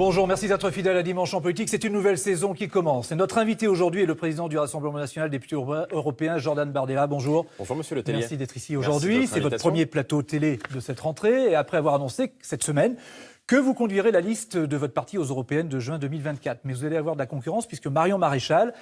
Bonjour, merci d'être fidèle à Dimanche en politique. C'est une nouvelle saison qui commence. Et notre invité aujourd'hui est le président du Rassemblement national des députés européens, Jordan Bardella. Bonjour. Bonjour Monsieur Le Tellier. Merci d'être ici aujourd'hui. C'est votre premier plateau télé de cette rentrée. Et après avoir annoncé cette semaine que vous conduirez la liste de votre parti aux européennes de juin 2024. Mais vous allez avoir de la concurrence puisque Marion Maréchal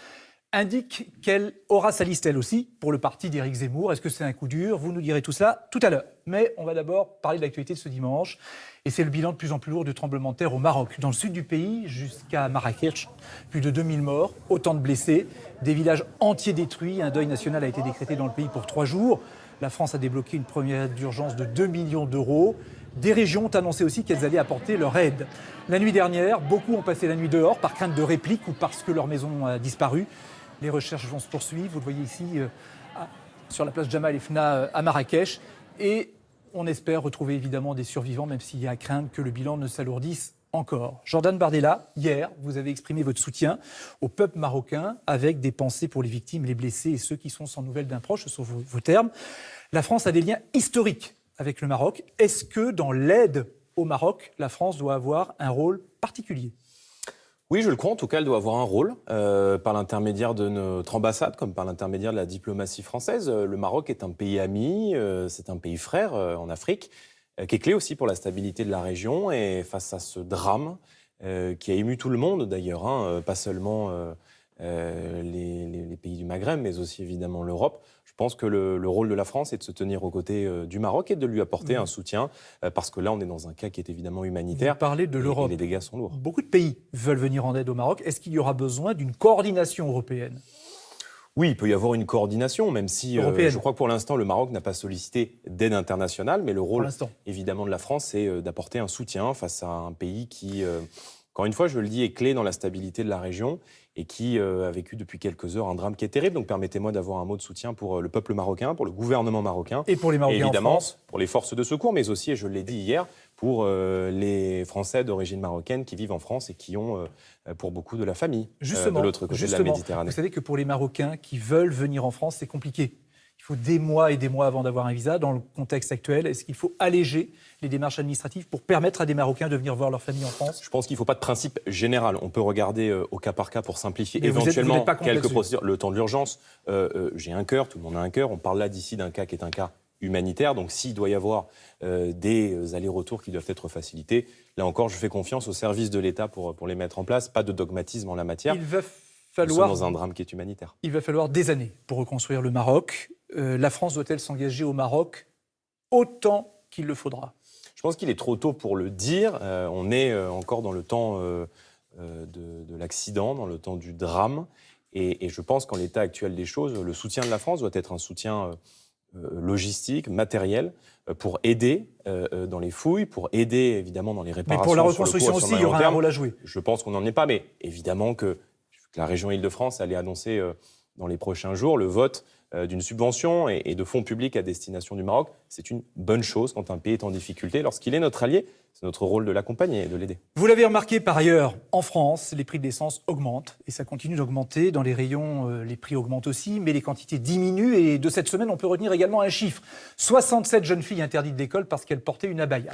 indique qu'elle aura sa liste elle aussi pour le parti d'Éric Zemmour. Est-ce que c'est un coup dur? Vous nous direz tout ça tout à l'heure. Mais on va d'abord parler de l'actualité de ce dimanche. Et c'est le bilan de plus en plus lourd du tremblement de terre au Maroc. Dans le sud du pays, jusqu'à Marrakech, plus de 2000 morts, autant de blessés, des villages entiers détruits. Un deuil national a été décrété dans le pays pour 3 jours. La France a débloqué une première aide d'urgence de 2 millions d'euros. Des régions ont annoncé aussi qu'elles allaient apporter leur aide. La nuit dernière, beaucoup ont passé la nuit dehors par crainte de réplique ou parce que leur maison a disparu. Les recherches vont se poursuivre. Vous le voyez ici sur la place Jamal Fna à Marrakech. Et on espère retrouver évidemment des survivants, même s'il y a à craindre que le bilan ne s'alourdisse encore. Jordan Bardella, hier, vous avez exprimé votre soutien au peuple marocain avec des pensées pour les victimes, les blessés et ceux qui sont sans nouvelles d'un proche, ce sont vos termes. La France a des liens historiques avec le Maroc. Est-ce que dans l'aide au Maroc, la France doit avoir un rôle particulier ? Oui, je le crois. En tout cas, elle doit avoir un rôle par l'intermédiaire de notre ambassade, comme par l'intermédiaire de la diplomatie française. Le Maroc est un pays ami, c'est un pays frère en Afrique, qui est clé aussi pour la stabilité de la région. Et face à ce drame qui a ému tout le monde d'ailleurs, pas seulement les pays du Maghreb, mais aussi évidemment l'Europe. Je pense que le rôle de la France est de se tenir aux côtés du Maroc et de lui apporter un soutien, parce que là, on est dans un cas qui est évidemment humanitaire. Vous parlez de l'Europe. Et les dégâts sont lourds. Beaucoup de pays veulent venir en aide au Maroc. Est-ce qu'il y aura besoin d'une coordination européenne ? Oui, il peut y avoir une coordination, même si je crois que pour l'instant, le Maroc n'a pas sollicité d'aide internationale, mais le rôle, évidemment, de la France, c'est d'apporter un soutien face à un pays qui, encore une fois, je le dis, est clé dans la stabilité de la région et qui a vécu depuis quelques heures un drame qui est terrible. Donc permettez-moi d'avoir un mot de soutien pour le peuple marocain, pour le gouvernement marocain. Et pour les Marocains évidemment, en France. pour les forces de secours, mais aussi, et je l'ai dit hier, pour les Français d'origine marocaine qui vivent en France et qui ont, pour beaucoup, de la famille de l'autre côté de la Méditerranée. Vous savez que pour les Marocains qui veulent venir en France, c'est compliqué. Il faut des mois et des mois avant d'avoir un visa. Dans le contexte actuel, est-ce qu'il faut alléger les démarches administratives pour permettre à des Marocains de venir voir leur famille en France ? Je pense qu'il ne faut pas de principe général. On peut regarder au cas par cas pour simplifier éventuellement quelques procédures. Le temps de l'urgence, j'ai un cœur, tout le monde a un cœur. On parle là d'ici d'un cas qui est un cas humanitaire. Donc s'il doit y avoir des allers-retours qui doivent être facilités, là encore, je fais confiance aux services de l'État pour les mettre en place. Pas de dogmatisme en la matière. Nous sommes dans un drame qui est humanitaire. Il va falloir des années pour reconstruire le Maroc. La France doit-elle s'engager au Maroc autant qu'il le faudra ? Je pense qu'il est trop tôt pour le dire. On est encore dans le temps de l'accident, dans le temps du drame. Et je pense qu'en l'état actuel des choses, le soutien de la France doit être un soutien logistique, matériel, pour aider dans les fouilles, pour aider évidemment dans les réparations. Mais pour la reconstruction aussi, il y aura un rôle à jouer. Je pense qu'on n'en est pas, mais évidemment que la région Île-de-France allait annoncer dans les prochains jours le vote d'une subvention et de fonds publics à destination du Maroc. C'est une bonne chose quand un pays est en difficulté. Lorsqu'il est notre allié, c'est notre rôle de l'accompagner et de l'aider. Vous l'avez remarqué par ailleurs, en France, les prix de l'essence augmentent et ça continue d'augmenter. Dans les rayons, les prix augmentent aussi, mais les quantités diminuent. Et de cette semaine, on peut retenir également un chiffre. 67 jeunes filles interdites d'école parce qu'elles portaient une abaya.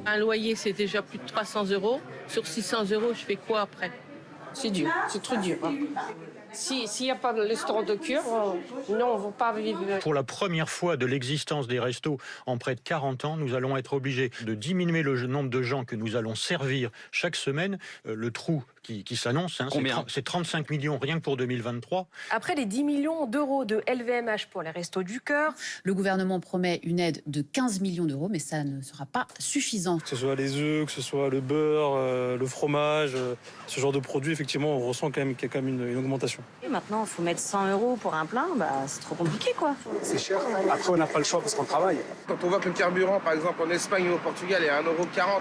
Un loyer, c'est déjà plus de 300 €. Sur 600 €, je fais quoi après ? C'est dur, c'est trop dur. S'il n'y a pas de restaurant de cure, non, on ne va pas vivre. Pour la première fois de l'existence des restos en près de 40 ans, nous allons être obligés de diminuer le nombre de gens que nous allons servir chaque semaine. Le trou qui s'annonce, c'est 35 millions rien que pour 2023. Après les 10 millions d'euros de LVMH pour les Restos du Cœur, le gouvernement promet une aide de 15 millions d'euros, mais ça ne sera pas suffisant. Que ce soit les œufs, que ce soit le beurre, le fromage, ce genre de produits, effectivement, on ressent qu'il y a quand même une augmentation. Et maintenant, il faut mettre 100 € pour un plein, c'est trop compliqué, quoi. C'est cher. Après, on n'a pas le choix parce qu'on travaille. Quand on voit que le carburant, par exemple, en Espagne ou au Portugal, est à 1,40 €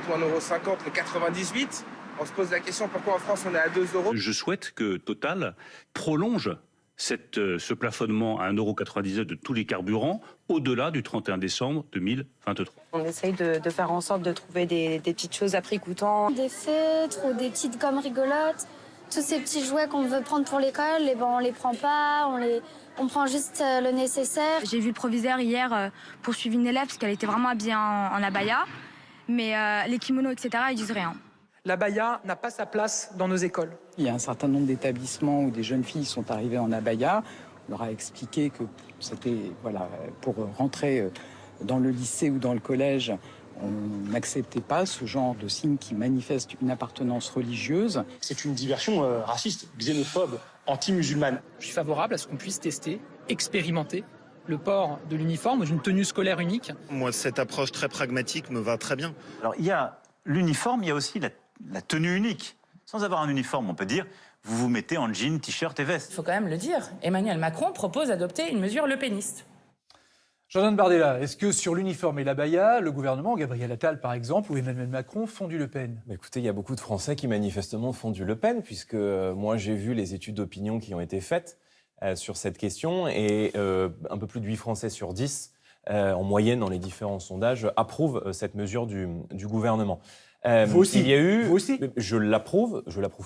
ou 1,50 € le 98, on se pose la question pourquoi en France on est à 2 €. Je souhaite que Total prolonge ce plafonnement à 1,99 € de tous les carburants au-delà du 31 décembre 2023. On essaye de faire en sorte de trouver des petites choses à prix coûtant. Des feutres ou des petites gommes rigolotes. Tous ces petits jouets qu'on veut prendre pour l'école, on les prend pas, on prend juste le nécessaire. J'ai vu le proviseur hier poursuivre une élève parce qu'elle était vraiment habillée en abaya. mais les kimonos, etc., ils disent rien. L'abaya n'a pas sa place dans nos écoles. Il y a un certain nombre d'établissements où des jeunes filles sont arrivées en abaya. On leur a expliqué que c'était pour rentrer dans le lycée ou dans le collège, on n'acceptait pas ce genre de signes qui manifestent une appartenance religieuse. C'est une diversion raciste, xénophobe, anti-musulmane. Je suis favorable à ce qu'on puisse tester, expérimenter le port de l'uniforme, d'une tenue scolaire unique. Moi, cette approche très pragmatique me va très bien. Alors, il y a l'uniforme, il y a aussi la tenue unique. Sans avoir un uniforme, on peut dire, vous vous mettez en jean, t-shirt et veste. Il faut quand même le dire, Emmanuel Macron propose d'adopter une mesure lepéniste. Jordan Bardella, est-ce que sur l'uniforme et l'abaya, le gouvernement, Gabriel Attal par exemple, ou Emmanuel Macron font du Le Pen ? Écoutez, il y a beaucoup de Français qui manifestement font du Le Pen, puisque moi j'ai vu les études d'opinion qui ont été faites sur cette question, et un peu plus de 8 Français sur 10, en moyenne dans les différents sondages, approuvent cette mesure du gouvernement. Vous aussi. Vous aussi. Je l'approuve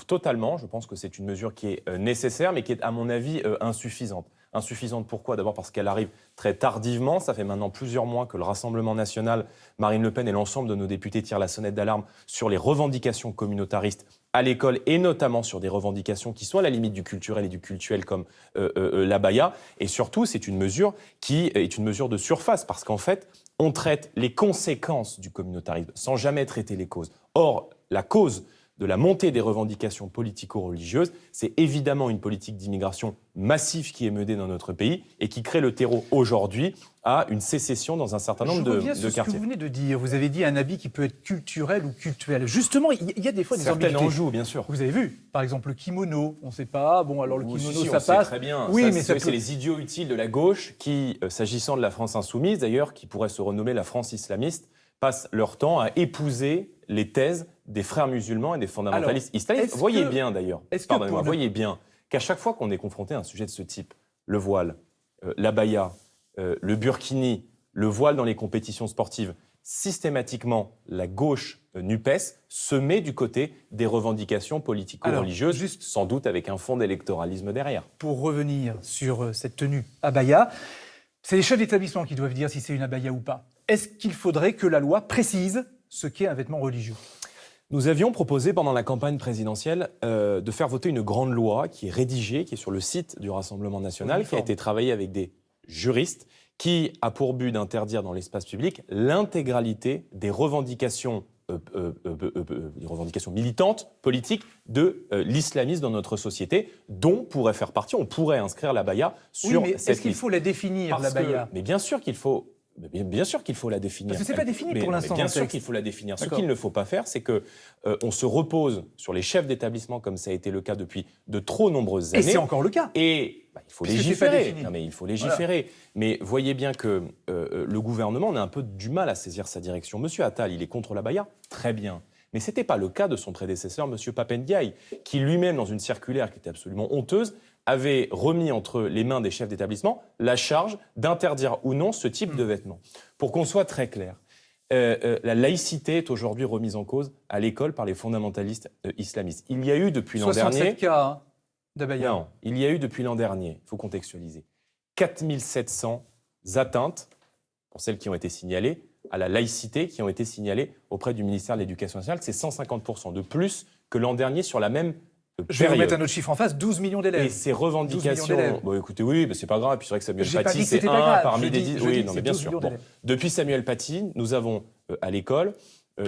totalement. Je pense que c'est une mesure qui est nécessaire, mais qui est, à mon avis, insuffisante. Insuffisante pourquoi ? D'abord parce qu'elle arrive très tardivement. Ça fait maintenant plusieurs mois que le Rassemblement national, Marine Le Pen et l'ensemble de nos députés tirent la sonnette d'alarme sur les revendications communautaristes à l'école, et notamment sur des revendications qui sont à la limite du culturel et du cultuel comme l'abaya. Et surtout, c'est une mesure qui est une mesure de surface, parce qu'en fait, on traite les conséquences du communautarisme sans jamais traiter les causes. Or, la cause de la montée des revendications politico-religieuses, c'est évidemment une politique d'immigration massive qui est menée dans notre pays et qui crée le terreau aujourd'hui à une sécession dans un certain nombre de quartiers. Ce que vous venez de dire, vous avez dit un habit qui peut être culturel ou cultuel. Justement, il y a des fois des ambiguïtés. Certaines en jouent, bien sûr. Vous avez vu, par exemple, le kimono, on ne sait pas. Bon, alors le kimono, si, ça on sait passe. Très bien. Oui, mais c'est les idiots utiles de la gauche qui, s'agissant de la France insoumise, d'ailleurs, qui pourrait se renommer la France islamiste, passent leur temps à épouser les thèses des frères musulmans et des fondamentalistes islamistes. Voyez bien, d'ailleurs, voyez bien qu'à chaque fois qu'on est confronté à un sujet de ce type, le voile, l'abaya, le burkini, le voile dans les compétitions sportives, systématiquement, la gauche NUPES se met du côté des revendications politico-religieuses, sans doute avec un fond d'électoralisme derrière. Pour revenir sur cette tenue abaya, c'est les chefs d'établissement qui doivent dire si c'est une abaya ou pas. Est-ce qu'il faudrait que la loi précise ce qu'est un vêtement religieux ? Nous avions proposé pendant la campagne présidentielle de faire voter une grande loi qui est rédigée, qui est sur le site du Rassemblement national, qui a été travaillée avec des juristes, qui a pour but d'interdire dans l'espace public l'intégralité des revendications militantes, politiques, de l'islamisme dans notre société, dont pourrait faire partie, on pourrait inscrire l'abaya sur cette liste. Est-ce qu'il faut la définir, l'abaya ? Mais bien sûr qu'il faut... Bien sûr qu'il faut la définir. Parce que c'est pas défini pour l'instant. Bien sûr qu'il faut la définir. Ce qu'il ne faut pas faire, c'est que on se repose sur les chefs d'établissement, comme ça a été le cas depuis de trop nombreuses années. Et c'est encore le cas. Et il faut légiférer. Non, mais il faut légiférer. Voilà. Mais voyez bien que le gouvernement a un peu du mal à saisir sa direction. Monsieur Attal, il est contre l'abaya, très bien. Mais ce n'était pas le cas de son prédécesseur, Monsieur Pap Ndiaye, qui lui-même, dans une circulaire qui était absolument honteuse, avait remis entre les mains des chefs d'établissement la charge d'interdire ou non ce type de vêtements. Pour qu'on soit très clair, la laïcité est aujourd'hui remise en cause à l'école par les fondamentalistes islamistes. Il y a eu depuis l'an dernier... 67 cas d'abaya. Non, il y a eu depuis l'an dernier, il faut contextualiser, 4700 atteintes, pour celles qui ont été signalées, à la laïcité qui ont été signalées auprès du ministère de l'Éducation nationale. C'est 150% de plus que l'an dernier sur la même... Je vais remettre un autre chiffre en face, 12 millions d'élèves. Et ces revendications... Bon, écoutez, oui, c'est pas grave. Et puis c'est vrai que Samuel Paty, c'est un parmi des 10... Oui, non, mais bien sûr. Bon, depuis Samuel Paty, nous avons à l'école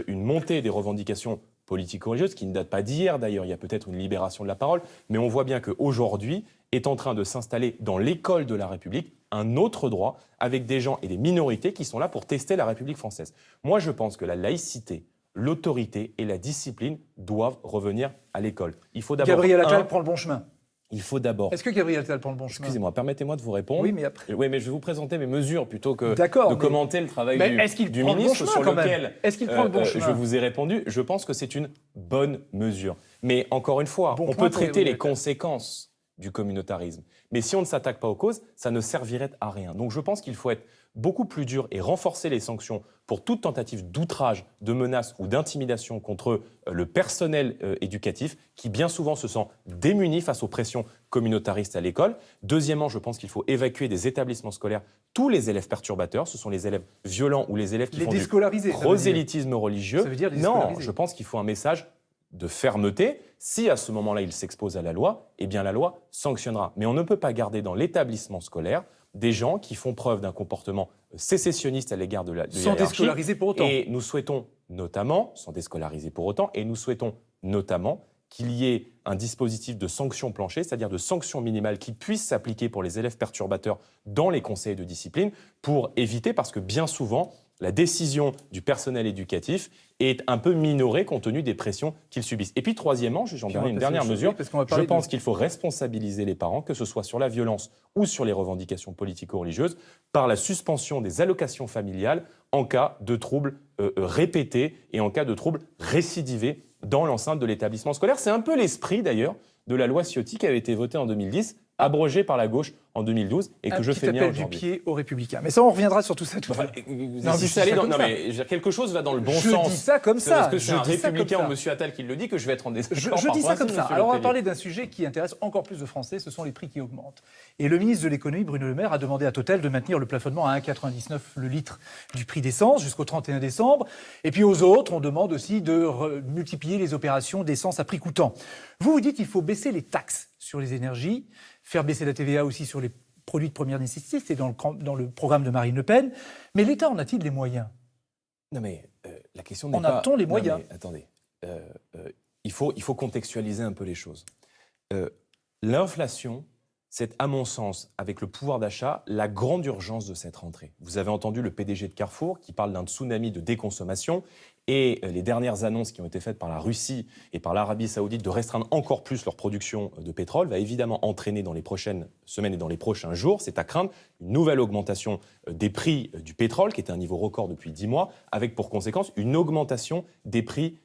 une montée des revendications politico-religieuses qui ne date pas d'hier, d'ailleurs. Il y a peut-être une libération de la parole. Mais on voit bien qu'aujourd'hui est en train de s'installer dans l'école de la République un autre droit avec des gens et des minorités qui sont là pour tester la République française. Moi, je pense que la laïcité, l'autorité et la discipline doivent revenir à l'école. Il faut d'abord... Gabriel Attal prend le bon chemin. Il faut d'abord... Est-ce que Gabriel Attal prend le bon chemin ? Excusez-moi, permettez-moi de vous répondre. Oui, mais après... Oui, mais je vais vous présenter mes mesures plutôt que de commenter le travail du ministre sur lequel je vous ai répondu. Je pense que c'est une bonne mesure. Mais encore une fois, on peut traiter les conséquences du communautarisme. Mais si on ne s'attaque pas aux causes, ça ne servirait à rien. Donc je pense qu'il faut être beaucoup plus dur et renforcer les sanctions pour toute tentative d'outrage, de menace ou d'intimidation contre le personnel éducatif qui bien souvent se sent démuni face aux pressions communautaristes à l'école. Deuxièmement, je pense qu'il faut évacuer des établissements scolaires tous les élèves perturbateurs. Ce sont les élèves violents ou les élèves qui font du prosélytisme religieux. Non, je pense qu'il faut un message de fermeté. Si à ce moment-là il s'expose à la loi, eh bien la loi sanctionnera. Mais on ne peut pas garder dans l'établissement scolaire des gens qui font preuve d'un comportement sécessionniste à l'égard de la hiérarchie. Sans déscolariser pour autant. Et nous souhaitons notamment, sans déscolariser pour autant, et nous souhaitons notamment qu'il y ait un dispositif de sanction plancher, c'est-à-dire de sanctions minimales qui puissent s'appliquer pour les élèves perturbateurs dans les conseils de discipline pour éviter, parce que bien souvent, la décision du personnel éducatif est un peu minorée compte tenu des pressions qu'ils subissent. Et puis troisièmement, j'en donne une dernière mesure, je pense qu'il faut responsabiliser les parents, que ce soit sur la violence ou sur les revendications politico-religieuses, par la suspension des allocations familiales en cas de troubles répétés et en cas de troubles récidivés dans l'enceinte de l'établissement scolaire. C'est un peu l'esprit d'ailleurs de la loi Ciotti qui avait été votée en 2010, abrogée par la gauche en 2012 et que je fais bien aujourd'hui. Du pied aux Républicains. Mais ça, on reviendra sur tout ça tout à l'heure. Quelque chose va dans le bon sens. Je dis ça comme ça. Parce que c'est un républicain ou M. Attal qui le dit que je vais être en désaccord. Je dis ça comme ça. Alors on va parler d'un sujet qui intéresse encore plus de Français, ce sont les prix qui augmentent. Et le ministre de l'économie, Bruno Le Maire, a demandé à Total de maintenir le plafonnement à 1,99 le litre du prix d'essence jusqu'au 31 décembre. Et puis aux autres, on demande aussi de multiplier les opérations d'essence à prix coûtant. Vous dites qu'il faut baisser les taxes sur les énergies, faire baisser la TVA aussi sur les produits de première nécessité, c'est dans le programme de Marine Le Pen. Mais l'État en a-t-il les moyens ? Non mais la question n'est pas... En a-t-on les moyens ? Non, mais, attendez, il faut contextualiser un peu les choses. L'inflation, c'est à mon sens, avec le pouvoir d'achat, la grande urgence de cette rentrée. Vous avez entendu le PDG de Carrefour qui parle d'un tsunami de déconsommation et les dernières annonces qui ont été faites par la Russie et par l'Arabie Saoudite de restreindre encore plus leur production de pétrole va évidemment entraîner dans les prochaines semaines et dans les prochains jours, c'est à craindre, une nouvelle augmentation des prix du pétrole qui était à un niveau record depuis 10 mois avec pour conséquence une augmentation des prix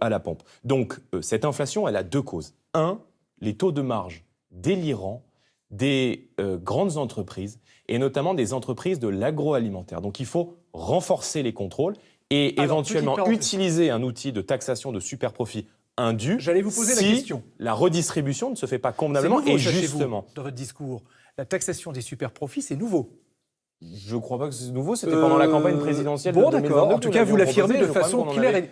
à la pompe. Donc cette inflation, elle a deux causes. Un, les taux de marge délirants des grandes entreprises et notamment des entreprises de l'agroalimentaire. Donc il faut renforcer les contrôles et éventuellement utiliser un outil de taxation de superprofits indus. J'allais vous poser la question. La redistribution ne se fait pas convenablement et justement. Dans votre discours, la taxation des superprofits, c'est nouveau. Je ne crois pas que c'est nouveau, c'était pendant la campagne présidentielle de 2022. D'accord. En tout cas, vous l'affirmez de façon claire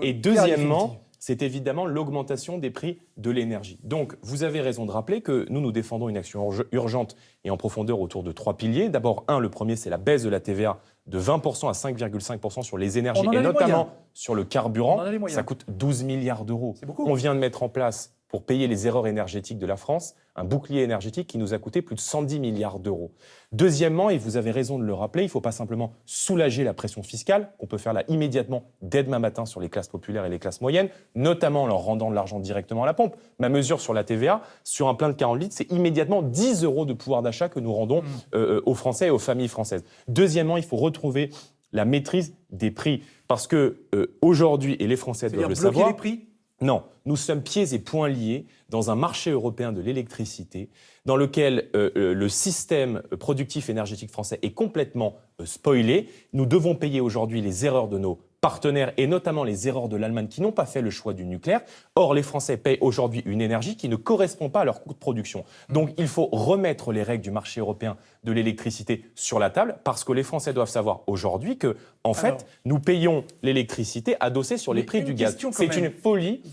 et deuxièmement, c'est évidemment l'augmentation des prix de l'énergie. Donc, vous avez raison de rappeler que nous défendons une action urgente et en profondeur autour de 3 piliers. D'abord, le premier, c'est la baisse de la TVA de 20% à 5,5% sur les énergies et notamment sur le carburant. Ça coûte 12 milliards d'euros. On vient de mettre en place, pour payer les erreurs énergétiques de la France, un bouclier énergétique qui nous a coûté plus de 110 milliards d'euros. Deuxièmement, et vous avez raison de le rappeler, il ne faut pas simplement soulager la pression fiscale, qu'on peut faire là immédiatement dès demain matin sur les classes populaires et les classes moyennes, notamment en leur rendant de l'argent directement à la pompe. Ma mesure sur la TVA, sur un plein de 40 litres, c'est immédiatement 10 euros de pouvoir d'achat que nous rendons aux Français et aux familles françaises. Deuxièmement, il faut retrouver la maîtrise des prix, parce que aujourd'hui, et les Français doivent le savoir... les prix ? Non, nous sommes pieds et poings liés dans un marché européen de l'électricité dans lequel le système productif énergétique français est complètement spoilé. Nous devons payer aujourd'hui les erreurs de nos partenaires et notamment les erreurs de l'Allemagne qui n'ont pas fait le choix du nucléaire. Or, les Français payent aujourd'hui une énergie qui ne correspond pas à leur coût de production. Donc, il faut remettre les règles du marché européen de l'électricité sur la table parce que les Français doivent savoir aujourd'hui que, en fait, nous payons l'électricité adossée sur les prix du gaz. C'est une folie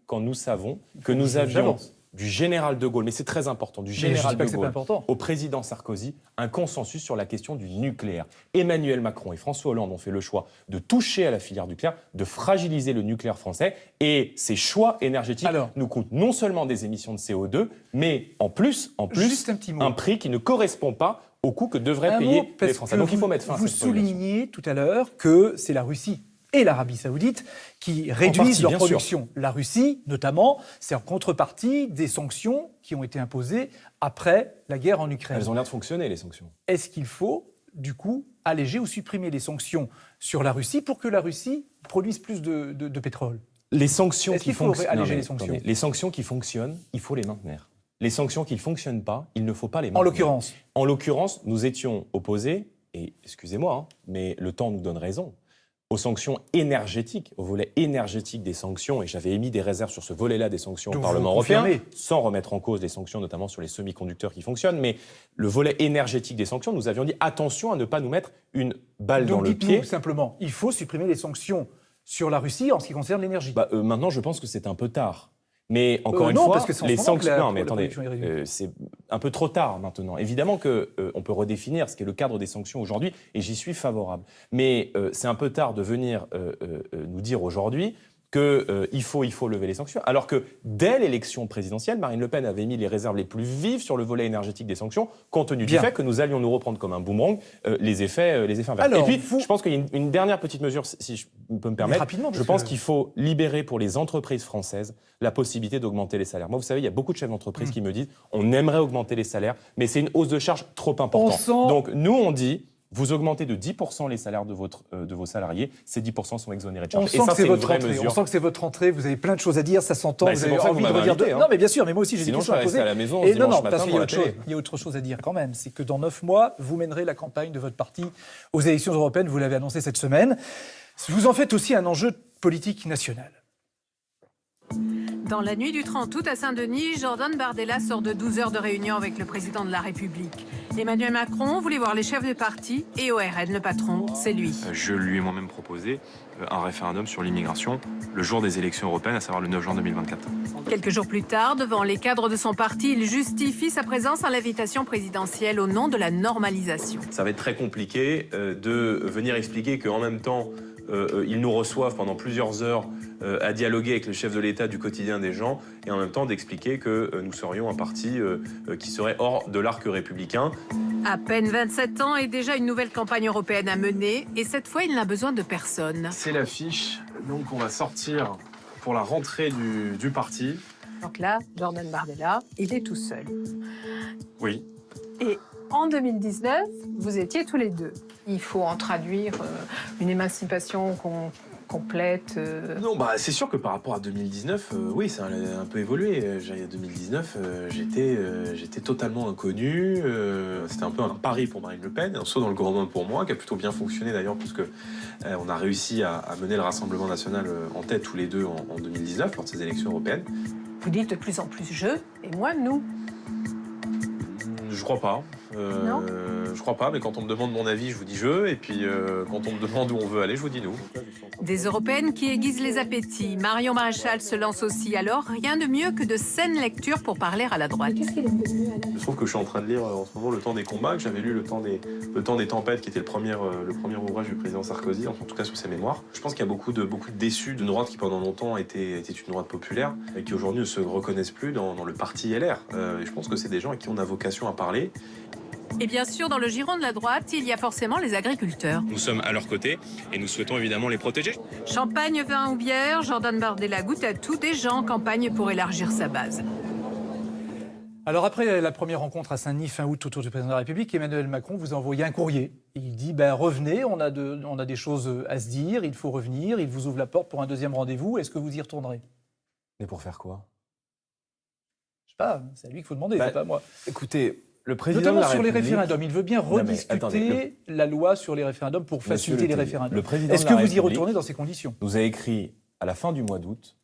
quand nous savons que nous avions du général de Gaulle, mais c'est très important, du général de Gaulle au président Sarkozy, un consensus sur la question du nucléaire. Emmanuel Macron et François Hollande ont fait le choix de toucher à la filière nucléaire, de fragiliser le nucléaire français, et ces choix énergétiques nous coûtent non seulement des émissions de CO2, mais en plus un prix qui ne correspond pas au coût que devraient payer les Français. Donc il faut mettre fin à cette spoliation. Vous souligniez tout à l'heure que c'est la Russie et l'Arabie Saoudite qui réduisent leur production. La Russie, notamment, c'est en contrepartie des sanctions qui ont été imposées après la guerre en Ukraine. Elles ont l'air de fonctionner, les sanctions. Est-ce qu'il faut, du coup, alléger ou supprimer les sanctions sur la Russie pour que la Russie produise plus de pétrole ? Les sanctions qui fonctionnent. Alléger les sanctions ? Les sanctions qui fonctionnent, il faut les maintenir. les sanctions qui ne fonctionnent pas, il ne faut pas les maintenir. En l'occurrence, nous étions opposés, et excusez-moi, mais le temps nous donne raison, aux sanctions énergétiques, au volet énergétique des sanctions, et j'avais émis des réserves sur ce volet-là des sanctions au Parlement européen, sans remettre en cause les sanctions, notamment sur les semi-conducteurs qui fonctionnent, mais le volet énergétique des sanctions, nous avions dit attention à ne pas nous mettre une balle dans le pied. Donc dites-nous simplement, il faut supprimer les sanctions sur la Russie en ce qui concerne l'énergie. Maintenant, je pense que c'est un peu tard. Mais encore une fois, les sanctions. Non, mais attendez, c'est un peu trop tard maintenant. Évidemment qu'on peut redéfinir ce qu'est le cadre des sanctions aujourd'hui, et j'y suis favorable. Mais c'est un peu tard de venir nous dire aujourd'hui qu'il faut lever les sanctions, alors que dès l'élection présidentielle, Marine Le Pen avait mis les réserves les plus vives sur le volet énergétique des sanctions, compte tenu du fait que nous allions nous reprendre comme un boomerang les effets inverses. Alors, et puis, je pense qu'il y a une dernière petite mesure, si je peux me permettre. Je pense qu'il faut libérer pour les entreprises françaises la possibilité d'augmenter les salaires. Moi, vous savez, il y a beaucoup de chefs d'entreprise qui me disent on aimerait augmenter les salaires, mais c'est une hausse de charge trop importante. Donc, nous, on dit vous augmentez de 10% les salaires de vos salariés, ces 10% sont exonérés de charges. Et ça, c'est une vraie mesure. On sent que c'est votre rentrée, vous avez plein de choses à dire, ça s'entend, vous avez envie de redire... Non, mais bien sûr, mais moi aussi, j'ai des questions à poser. À la maison, et non, parce qu'il y a autre chose à dire quand même, c'est que dans 9 mois, vous mènerez la campagne de votre parti aux élections européennes, vous l'avez annoncé cette semaine. Vous en faites aussi un enjeu politique national. Dans la nuit du 30 août à Saint-Denis, Jordan Bardella sort de 12 heures de réunion avec le président de la République. Emmanuel Macron voulait voir les chefs de parti et ORN, le patron, c'est lui. Je lui ai moi-même proposé un référendum sur l'immigration le jour des élections européennes, à savoir le 9 juin 2024. Quelques jours plus tard, devant les cadres de son parti, il justifie sa présence à l'invitation présidentielle au nom de la normalisation. Ça va être très compliqué de venir expliquer qu'en même temps, ils nous reçoivent pendant plusieurs heures à dialoguer avec le chef de l'État du quotidien des gens et en même temps d'expliquer que nous serions un parti qui serait hors de l'arc républicain. À peine 27 ans et déjà une nouvelle campagne européenne à mener et cette fois il n'a besoin de personne. C'est l'affiche donc on va sortir pour la rentrée du parti. Donc là, Jordan Bardella, il est tout seul. Oui. Et en 2019, vous étiez tous les deux. Il faut en traduire une émancipation complète. Non, c'est sûr que par rapport à 2019, oui, ça a un peu évolué. En 2019, j'étais totalement inconnu. C'était un peu un pari pour Marine Le Pen, un saut dans le grand bain pour moi, qui a plutôt bien fonctionné d'ailleurs, puisque on a réussi à mener le Rassemblement national en tête tous les deux en 2019, lors de ces élections européennes. Vous dites de plus en plus je et moi nous. Je crois pas. Je crois pas, mais quand on me demande mon avis, je vous dis je, et puis quand on me demande où on veut aller, je vous dis nous. Des européennes qui aiguisent les appétits. Marion Maréchal se lance aussi, alors rien de mieux que de saines lectures pour parler à la droite. Je trouve que je suis en train de lire en ce moment Le Temps des combats, que j'avais lu le temps des tempêtes, qui était le premier ouvrage du président Sarkozy, en tout cas sur ses mémoires. Je pense qu'il y a beaucoup de déçus d'une droite qui pendant longtemps était une droite populaire, et qui aujourd'hui ne se reconnaissent plus dans le parti LR. Et je pense que c'est des gens à qui on a vocation à parler. Et bien sûr, dans le giron de la droite, il y a forcément les agriculteurs. Nous sommes à leur côté et nous souhaitons évidemment les protéger. Champagne, vin ou bière, Jordan Bardella goûte à tout, déjà en campagne pour élargir sa base. Alors après la première rencontre à Saint-Denis fin août autour du président de la République, Emmanuel Macron vous a envoyé un courrier. Il dit revenez, on a des choses à se dire, il faut revenir, il vous ouvre la porte pour un deuxième rendez-vous. Est-ce que vous y retournerez? Mais pour faire quoi? Je sais pas, c'est à lui qu'il faut demander, c'est pas moi. Écoutez, le président notamment de la sur République... les référendums, il veut bien rediscuter la loi sur les référendums pour faciliter les référendums. Est-ce que vous y retournez dans ces conditions? Nous a écrit à la fin du mois d'août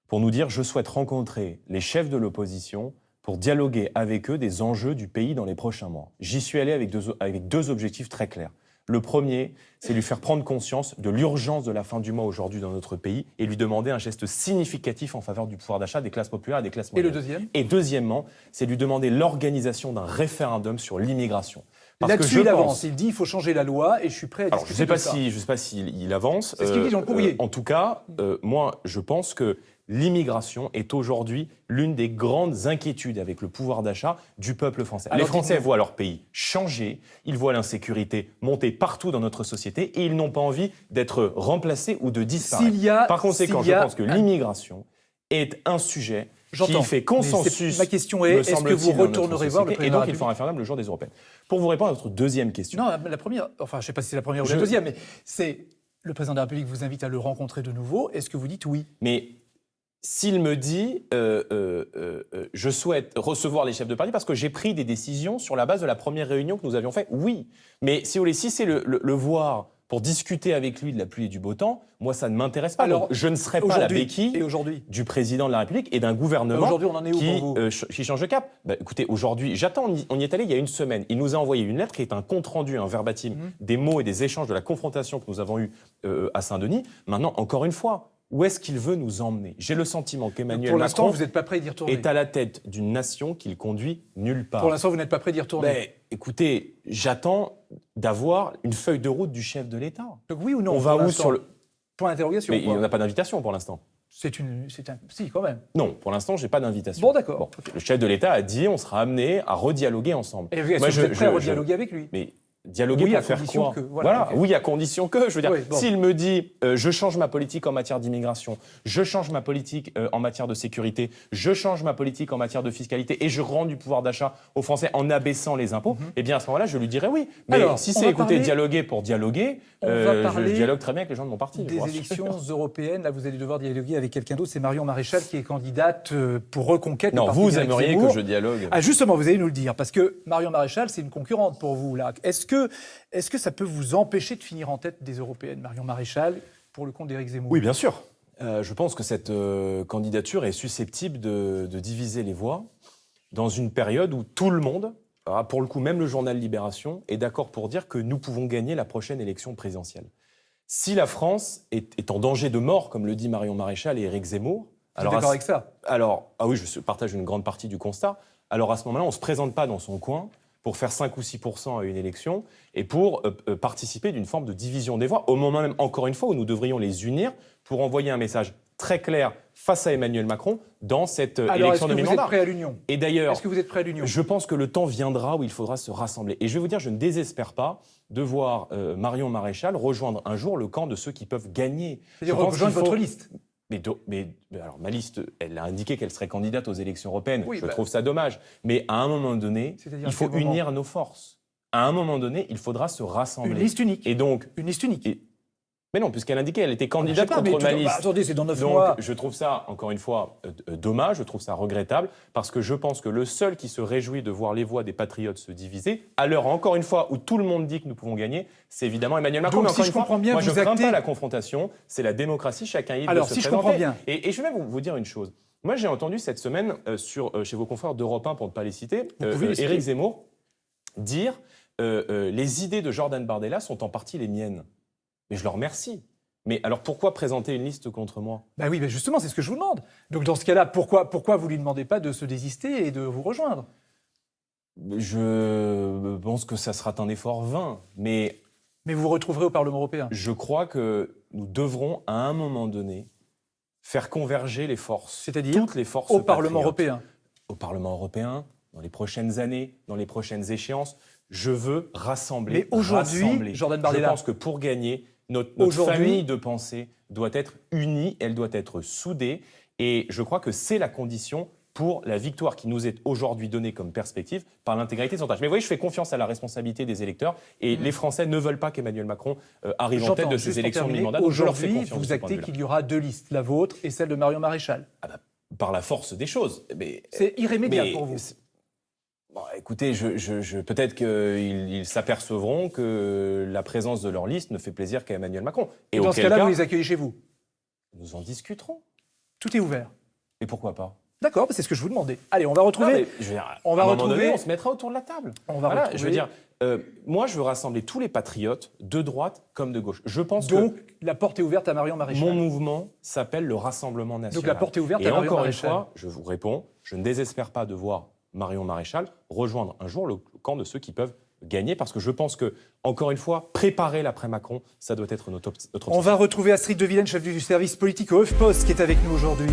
pour nous dire « Je souhaite rencontrer les chefs de l'opposition pour dialoguer avec eux des enjeux du pays dans les prochains mois. » J'y suis allé avec deux objectifs très clairs. Le premier, c'est lui faire prendre conscience de l'urgence de la fin du mois aujourd'hui dans notre pays et lui demander un geste significatif en faveur du pouvoir d'achat des classes populaires et des classes moyennes. Et le deuxième? Et deuxièmement, c'est lui demander l'organisation d'un référendum sur l'immigration. Là-dessus, il avance. Il dit qu'il faut changer la loi et je suis prêt à discuter de ça. Je ne sais pas s'il avance. C'est ce qu'il dit dans le courrier. En tout cas, moi, je pense que l'immigration est aujourd'hui l'une des grandes inquiétudes avec le pouvoir d'achat du peuple français. Les Français voient leur pays changer, ils voient l'insécurité monter partout dans notre société et ils n'ont pas envie d'être remplacés ou de disparaître. Par conséquent, je pense que l'immigration est un sujet qui fait consensus. Ma question est, est-ce que vous retournerez voir le président? Et donc, il faut un référendum le jour des européennes. Pour vous répondre à votre deuxième question. Non, la première, enfin, je ne sais pas si c'est la première ou la deuxième, mais c'est le président de la République vous invite à le rencontrer de nouveau. Est-ce que vous dites oui? Mais s'il me dit je souhaite recevoir les chefs de parti parce que j'ai pris des décisions sur la base de la première réunion que nous avions faite, oui. Mais si vous voulez, si c'est le voir pour discuter avec lui de la pluie et du beau temps, moi, ça ne m'intéresse pas. Alors, donc, je ne serai pas la béquille du président de la République et d'un gouvernement qui change de cap. Bah, écoutez, aujourd'hui, j'attends, on y est allé il y a une semaine. Il nous a envoyé une lettre qui est un compte-rendu, un verbatim, des mots et des échanges de la confrontation que nous avons eue à Saint-Denis. Maintenant, encore une fois, où est-ce qu'il veut nous emmener? J'ai le sentiment qu'Emmanuel Macron vous n'êtes pas prêt d'y retourner. Est à la tête d'une nation qu'il conduit nulle part. Pour l'instant, vous n'êtes pas prêt d'y retourner. Ben, écoutez, j'attends d'avoir une feuille de route du chef de l'État. Donc oui ou non? On va où sur le point d'interrogation? Mais il n'y en a pas d'invitation pour l'instant. Si, quand même. Non, pour l'instant, j'ai pas d'invitation. Bon, d'accord. Bon, le chef de l'État a dit on sera amené à redialoguer ensemble. Et est-ce que vous êtes prêt à redialoguer avec lui? Mais dialoguer pour faire quoi? Voilà, oui, à condition que. Je veux dire, s'il me dit je change ma politique en matière d'immigration, je change ma politique en matière de sécurité, je change ma politique en matière de fiscalité et je rends du pouvoir d'achat aux Français en abaissant les impôts, eh bien à ce moment-là, je lui dirais oui. Mais alors, si c'est dialoguer pour dialoguer, je dialogue très bien avec les gens de mon parti. Des élections européennes, là, vous allez devoir dialoguer avec quelqu'un d'autre. C'est Marion Maréchal qui est candidate pour Reconquête. Non, vous aimeriez que je dialogue. Ah, justement, vous allez nous le dire, parce que Marion Maréchal, c'est une concurrente pour vous, là. Est-ce que ça peut vous empêcher de finir en tête des européennes, Marion Maréchal, pour le compte d'Éric Zemmour? Oui, bien sûr. Je pense que cette candidature est susceptible de diviser les voix dans une période où tout le monde, pour le coup même le journal Libération, est d'accord pour dire que nous pouvons gagner la prochaine élection présidentielle. Si la France est en danger de mort, comme le dit Marion Maréchal et Éric Zemmour... Vous êtes d'accord avec ça? Alors, oui, je partage une grande partie du constat. Alors à ce moment-là, on ne se présente pas dans son coin pour faire 5 ou 6% à une élection et pour participer d'une forme de division des voix, au moment même, encore une fois, où nous devrions les unir pour envoyer un message très clair face à Emmanuel Macron dans cette élection de mi-mandat. Alors, est-ce que vous êtes prêt à l'union? Et d'ailleurs, est-ce que vous êtes prêt à l'union? Je pense que le temps viendra où il faudra se rassembler. Et je vais vous dire, je ne désespère pas de voir Marion Maréchal rejoindre un jour le camp de ceux qui peuvent gagner. C'est-à-dire rejoindre votre liste? Mais alors, ma liste, elle a indiqué qu'elle serait candidate aux élections européennes. Oui, je trouve ça dommage. Mais à un moment donné, il faut unir nos forces. À un moment donné, il faudra se rassembler. Une liste unique. Et donc, une liste unique. Mais non, puisqu'elle indiquait qu'elle était candidate contre ma liste. Attendez, c'est dans 9 mois. Donc, je trouve ça, encore une fois, dommage, je trouve ça regrettable, parce que je pense que le seul qui se réjouit de voir les voix des patriotes se diviser, à l'heure, encore une fois, où tout le monde dit que nous pouvons gagner, c'est évidemment Emmanuel Macron. Donc, si je comprends bien, moi, je ne crains pas la confrontation, c'est la démocratie, chacun libre de se présenter. Alors, si je comprends bien. Et je vais même vous dire une chose. Moi, j'ai entendu cette semaine, chez vos confrères d'Europe 1, pour ne pas les citer, Éric Zemmour dire les idées de Jordan Bardella sont en partie les miennes. Mais je le remercie. Mais alors pourquoi présenter une liste contre moi? Ben oui, mais justement, c'est ce que je vous demande. Donc dans ce cas-là, pourquoi vous lui demandez pas de se désister et de vous rejoindre? Je pense que ça sera un effort vain, mais vous vous retrouverez au Parlement européen. Je crois que nous devrons, à un moment donné, faire converger les forces. C'est-à-dire toutes les forces au Parlement européen. Au Parlement européen, dans les prochaines années, dans les prochaines échéances. Je veux rassembler. Mais aujourd'hui, Jordan Bardella, je pense que pour gagner, notre famille de pensée doit être unie, elle doit être soudée. Et je crois que c'est la condition pour la victoire qui nous est aujourd'hui donnée comme perspective par l'intégrité de son tâche. Mais vous voyez, je fais confiance à la responsabilité des électeurs et les Français ne veulent pas qu'Emmanuel Macron arrive en tête de ces élections de mi-mandat. Aujourd'hui, vous actez qu'il y aura 2 listes, la vôtre et celle de Marion Maréchal. Par la force des choses. C'est irrémédiable pour vous. Bon, écoutez, peut-être qu'ils s'apercevront que la présence de leur liste ne fait plaisir qu'à Emmanuel Macron. Et dans ce cas-là, vous les accueillez chez vous? Nous en discuterons. Tout est ouvert. Et pourquoi pas? D'accord, c'est ce que je vous demandais. Allez, on va retrouver. On se mettra autour de la table. Je veux dire, moi, je veux rassembler tous les patriotes de droite comme de gauche. Je pense donc la porte est ouverte à Marion Maréchal. Mon mouvement s'appelle le Rassemblement national. Donc la porte est ouverte à Marion Maréchal. Et encore une fois, je vous réponds, je ne désespère pas de voir Marion Maréchal rejoindre un jour le camp de ceux qui peuvent gagner, parce que je pense que, encore une fois, préparer l'après-Macron, ça doit être notre objectif. On va retrouver Astrid de Villene, chef du service politique au HuffPost, qui est avec nous aujourd'hui.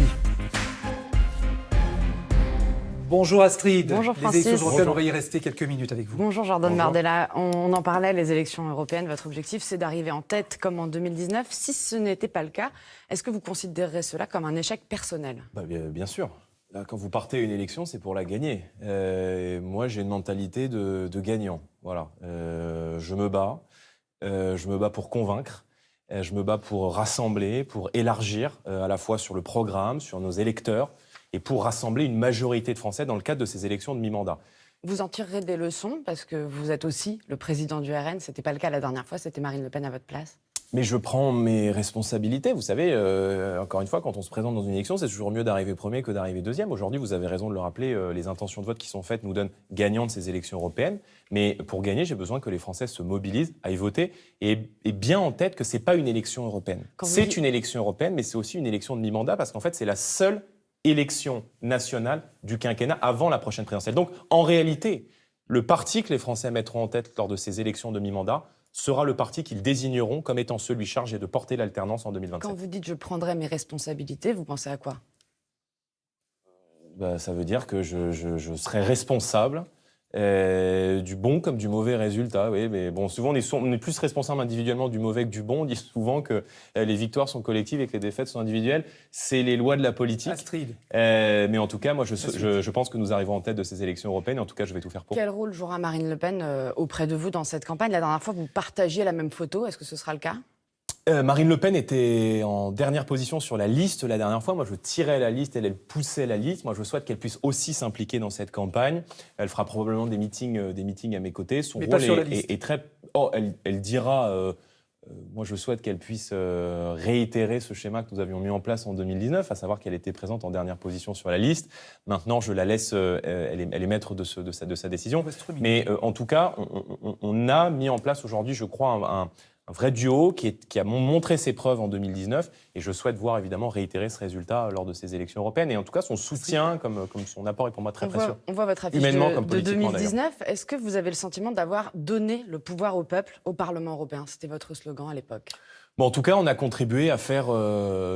Bonjour Astrid. Bonjour Francis. Les élections européennes, on va y rester quelques minutes avec vous. Bonjour Jordan Bardella. On en parlait, les élections européennes, votre objectif c'est d'arriver en tête comme en 2019. Si ce n'était pas le cas, est-ce que vous considérerez cela comme un échec personnel? Bien sûr. Là, quand vous partez à une élection, c'est pour la gagner. Moi, j'ai une mentalité de gagnant. Voilà. Je me bats pour convaincre. Je me bats pour rassembler, pour élargir à la fois sur le programme, sur nos électeurs, et pour rassembler une majorité de Français dans le cadre de ces élections de mi-mandat. Vous en tirerez des leçons parce que vous êtes aussi le président du RN. Ce n'était pas le cas la dernière fois, c'était Marine Le Pen à votre place. Mais je prends mes responsabilités. Vous savez, encore une fois, quand on se présente dans une élection, c'est toujours mieux d'arriver premier que d'arriver deuxième. Aujourd'hui, vous avez raison de le rappeler, les intentions de vote qui sont faites nous donnent gagnant de ces élections européennes. Mais pour gagner, j'ai besoin que les Français se mobilisent, aillent voter et bien en tête que ce n'est pas une élection européenne. C'est une élection européenne, mais c'est aussi une élection de mi-mandat parce qu'en fait, c'est la seule élection nationale du quinquennat avant la prochaine présidentielle. Donc, en réalité, le parti que les Français mettront en tête lors de ces élections de mi-mandat sera le parti qu'ils désigneront comme étant celui chargé de porter l'alternance en 2027. Quand vous dites « je prendrai mes responsabilités », vous pensez à quoi ? Ça veut dire que je serai responsable du bon comme du mauvais résultat. Oui, mais bon, souvent on est plus responsable individuellement du mauvais que du bon. On dit souvent que les victoires sont collectives et que les défaites sont individuelles. C'est les lois de la politique. Astrid. Mais en tout cas, moi, je pense que nous arrivons en tête de ces élections européennes. En tout cas, je vais tout faire pour. Quel rôle jouera Marine Le Pen auprès de vous dans cette campagne ? La dernière fois, vous partagiez la même photo. Est-ce que ce sera le cas ? Marine Le Pen était en dernière position sur la liste la dernière fois. Moi, je tirais la liste, elle poussait la liste. Moi, je souhaite qu'elle puisse aussi s'impliquer dans cette campagne. Elle fera probablement des meetings à mes côtés. Son mais rôle pas sur la liste. est très... elle dira... moi, je souhaite qu'elle puisse réitérer ce schéma que nous avions mis en place en 2019, à savoir qu'elle était présente en dernière position sur la liste. Maintenant, je la laisse... elle est maître de sa décision. Mais en tout cas, on a mis en place aujourd'hui, je crois, un vrai duo qui a montré ses preuves en 2019 et je souhaite voir évidemment réitérer ce résultat lors de ces élections européennes et en tout cas son soutien comme son apport est pour moi très précieux. On voit votre affiche de 2019. Est-ce que vous avez le sentiment d'avoir donné le pouvoir au peuple au Parlement européen ? C'était votre slogan à l'époque. Bon, en tout cas, on a contribué à faire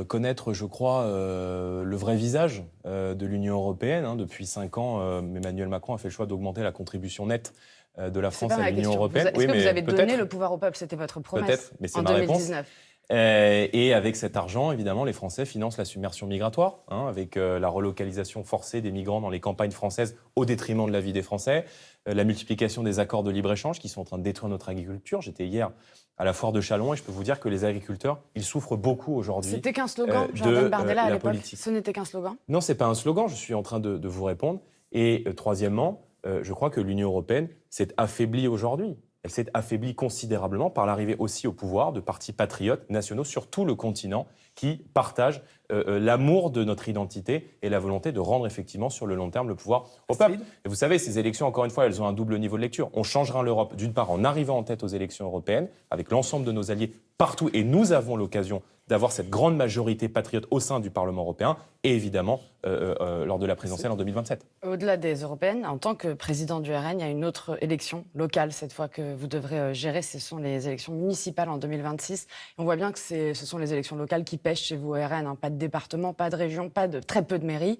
connaître, je crois, le vrai visage de l'Union européenne. Depuis 5 ans, Emmanuel Macron a fait le choix d'augmenter la contribution nette de la France à l'Union européenne. Est-ce que vous avez donné le pouvoir au peuple ? C'était votre promesse. Peut-être, mais c'est en ma 2019. Réponse. Et avec cet argent, évidemment, les Français financent la submersion migratoire, avec la relocalisation forcée des migrants dans les campagnes françaises au détriment de la vie des Français, la multiplication des accords de libre-échange qui sont en train de détruire notre agriculture. J'étais hier à la foire de Châlons et je peux vous dire que les agriculteurs, ils souffrent beaucoup aujourd'hui. C'était qu'un slogan, Jordan Bardella à l'époque. Ce n'était qu'un slogan ? Non, c'est pas un slogan, je suis en train de vous répondre. Et troisièmement, je crois que l'Union européenne s'est affaiblie aujourd'hui. Elle s'est affaiblie considérablement par l'arrivée aussi au pouvoir de partis patriotes nationaux sur tout le continent qui partagent l'amour de notre identité et la volonté de rendre effectivement sur le long terme le pouvoir au peuple. Et vous savez, ces élections, encore une fois, elles ont un double niveau de lecture. On changera l'Europe, d'une part, en arrivant en tête aux élections européennes, avec l'ensemble de nos alliés partout, et nous avons l'occasion d'avoir cette grande majorité patriote au sein du Parlement européen, et évidemment lors de la présidentielle en 2027. Au-delà des européennes, en tant que président du RN, il y a une autre élection locale cette fois que vous devrez gérer. Ce sont les élections municipales en 2026. On voit bien que ce sont les élections locales qui pêchent chez vous au RN. Pas de département, pas de région, très peu de mairies.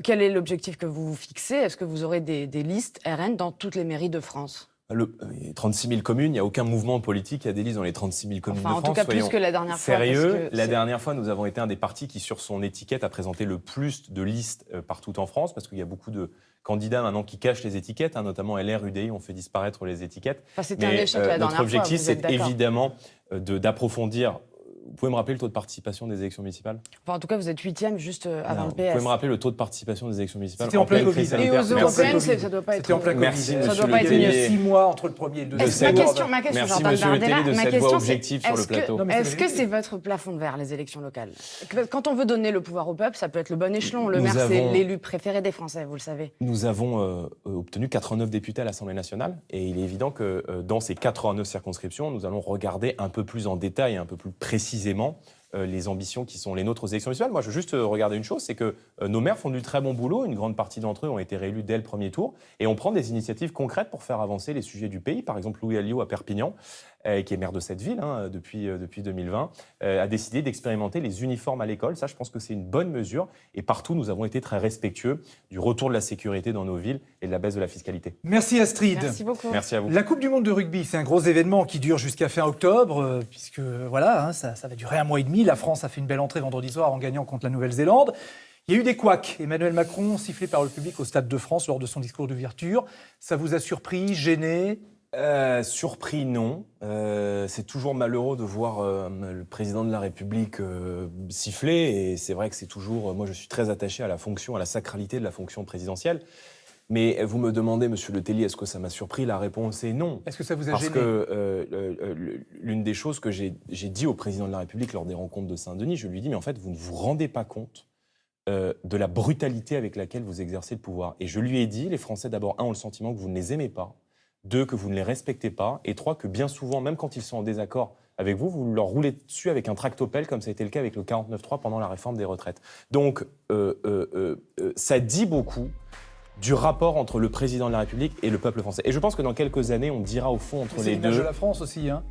Quel est l'objectif que vous vous fixez ? Est-ce que vous aurez des listes RN dans toutes les mairies de France ? 36 000 communes, il n'y a aucun mouvement politique qui a des listes dans les 36 000 communes de France. En tout cas, plus que la dernière fois. Sérieux, la dernière fois, nous avons été un des partis qui, sur son étiquette, a présenté le plus de listes partout en France, parce qu'il y a beaucoup de candidats maintenant qui cachent les étiquettes, notamment LR, UDI ont fait disparaître les étiquettes. C'était un échec la dernière fois. Notre objectif, c'est évidemment d'approfondir. Vous pouvez me rappeler le taux de participation des élections municipales ? En tout cas, vous êtes 8e juste avant le PS. Vous pouvez me rappeler le taux de participation des élections municipales ? C'était en pleine crise sanitaire. Et aux européennes, ça ne doit pas être... C'était en pleine Merci, Covid. monsieur le Tellier. Il y a 6 mois entre le premier et le deuxième. Ma question, merci, Jordan monsieur le Bardella, Tellier, de cette voix objective sur le plateau. Est-ce que c'est votre plafond de verre, les élections locales ? Quand on veut donner le pouvoir au peuple, ça peut être le bon échelon. Le maire, c'est l'élu préféré des Français, vous le savez. Nous avons obtenu 89 députés à l'Assemblée nationale. Et il est évident que dans ces 89 circonscriptions, nous allons regarder un peu plus en détail, un peu plus précisément les ambitions qui sont les nôtres aux élections municipales. Moi, je veux juste regarder une chose, c'est que nos maires font du très bon boulot. Une grande partie d'entre eux ont été réélus dès le premier tour. Et on prend des initiatives concrètes pour faire avancer les sujets du pays. Par exemple, Louis Alliot à Perpignan, qui est maire de cette ville depuis 2020, a décidé d'expérimenter les uniformes à l'école. Ça, je pense que c'est une bonne mesure. Et partout, nous avons été très respectueux du retour de la sécurité dans nos villes et de la baisse de la fiscalité. Merci Astrid. Merci beaucoup. Merci à vous. La Coupe du Monde de rugby, c'est un gros événement qui dure jusqu'à fin octobre, puisque voilà, ça va durer 1 mois et demi. La France a fait une belle entrée vendredi soir en gagnant contre la Nouvelle-Zélande. Il y a eu des couacs. Emmanuel Macron sifflé par le public au Stade de France lors de son discours d'ouverture. Ça vous a surpris, gêné ? Surpris, non. C'est toujours malheureux de voir le président de la République siffler. Et c'est vrai que c'est toujours... moi, je suis très attaché à la fonction, à la sacralité de la fonction présidentielle. Mais vous me demandez, Monsieur Letellier, est-ce que ça m'a surpris? La réponse est non. Est-ce que ça vous a Parce gêné? L'une des choses que j'ai dit au président de la République lors des rencontres de Saint-Denis, je lui ai dit, mais en fait, vous ne vous rendez pas compte de la brutalité avec laquelle vous exercez le pouvoir. Et je lui ai dit, les Français, d'abord, ont le sentiment que vous ne les aimez pas. 2, que vous ne les respectez pas. Et 3, que bien souvent, même quand ils sont en désaccord avec vous, vous leur roulez dessus avec un tractopelle, comme ça a été le cas avec le 49.3 pendant la réforme des retraites. Donc, ça dit beaucoup du rapport entre le président de la République et le peuple français. Et je pense que dans quelques années, on dira au fond entre les deux... C'est l'image de la France aussi, hein,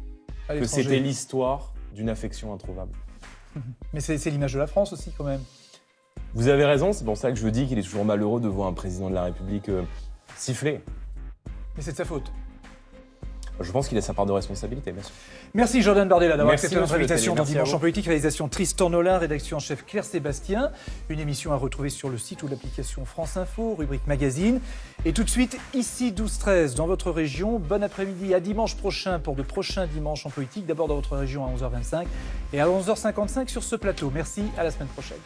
que c'était l'histoire d'une affection introuvable. Mais c'est l'image de la France aussi, quand même. Vous avez raison, c'est pour ça que je dis qu'il est toujours malheureux de voir un président de la République siffler. Mais c'est de sa faute. Je pense qu'il a sa part de responsabilité, bien sûr. Merci Jordan Bardella d'avoir accepté notre Letellier. invitation dans Merci Dimanche en politique. Réalisation Tristan Nolin, rédaction en chef Claire Sébastien. Une émission à retrouver sur le site ou l'application France Info, rubrique magazine. Et tout de suite, ici 12-13, dans votre région. Bon après-midi, à dimanche prochain pour de prochains Dimanches en politique. D'abord dans votre région à 11h25 et à 11h55 sur ce plateau. Merci, à la semaine prochaine.